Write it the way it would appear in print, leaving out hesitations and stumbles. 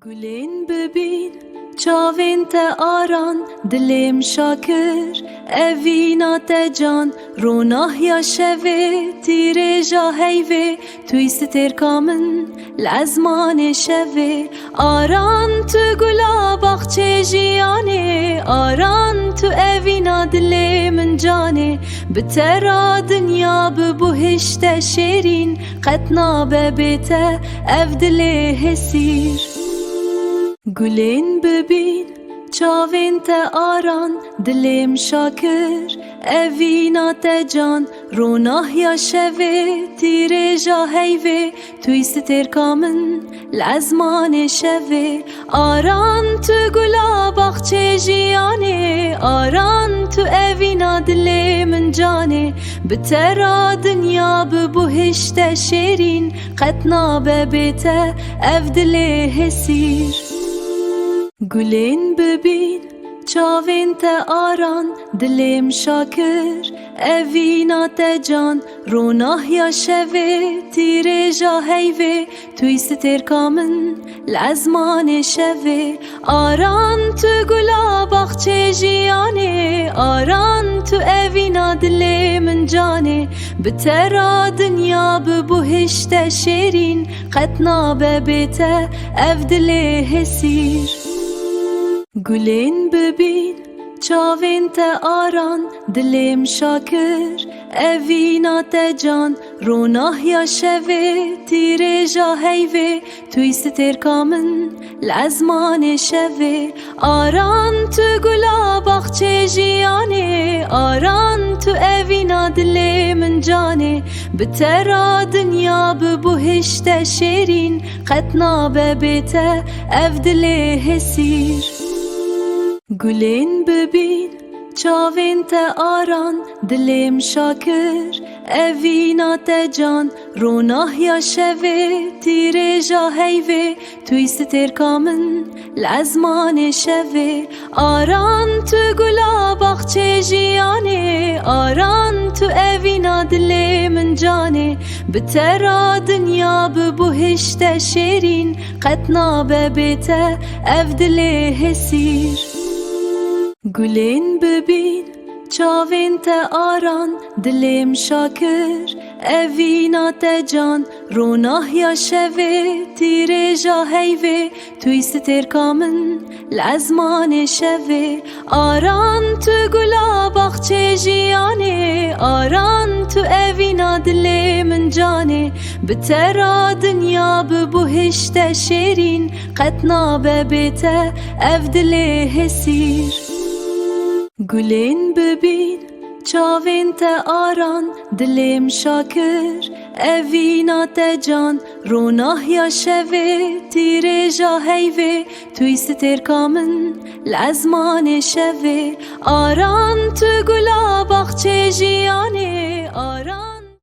گلین ببین چاوین te آران دلیم شاکر اوینا te جان روناه یا شوه تیره جا هیوه توی ستر کامن لزمان شوه آران تو گلا باخچه جیانه آران تو اوینا دل من جانه بترا دنیا ببهشت شیرین قطنا ببیته اف دل هسیر گلین ببین چاوین te آران دلیم شاکر اوینا te جان روناه یا شوه تیره جا هیوه توی ستر کامن لزمان شوه آران تو گلا باخچه جیانه آران تو اوینا دل من جانه بترا دنیا ببهشت شیرین قطنا ببیته اف دل هسیر گلین ببین چاوین te آران دلیم شاکر اوینا te جان روناه یا شوه تیره جا هیوه توی ستر کامن لزمان شوه آران تو گلا باخچه جیانه آران تو اوینا دل من جانه بترا دنیا ببهشت شیرین قطنا ببیته اف دل هسیر گلین ببین چاوین te آران دلیم شاکر اوینا te جان روناه یا شوه تیره جا هیوه توی ستر کامن لزمان شوه آران تو گلا باخچه جیانه آران تو اوینا دل من جانه بترا دنیا ببهشت شیرین قطنا ببیته اف دل هسیر گلین ببین چاوین te آران دلیم شاکر اوینا te جان روناه یا شوه تیره جا هیوه توی ستر کامن لزمان شوه آران تو گلا باخچه جیانه آران تو اوینا دل من جانه بترا دنیا ببهشت شیرین قطنا ببیته اف دل هسیر گلین ببین چاوین te آران دلیم شاکر اوینا te جان روناه یا شوه تیره جا هیوه توی ستر کامن لزمان شوه آران تو گلا باخچه جیانه آران تو اوینا دل من جانه بترا دنیا ببهشت شیرین قطنا ببیته اف دل هسیر گلین ببین چاوین te آران دلیم شاکر اوینا te جان روناه یا شوه تیره جا هیوه توی ستر کامن لزمان شوه آران تو گلا باخچه جیانه آران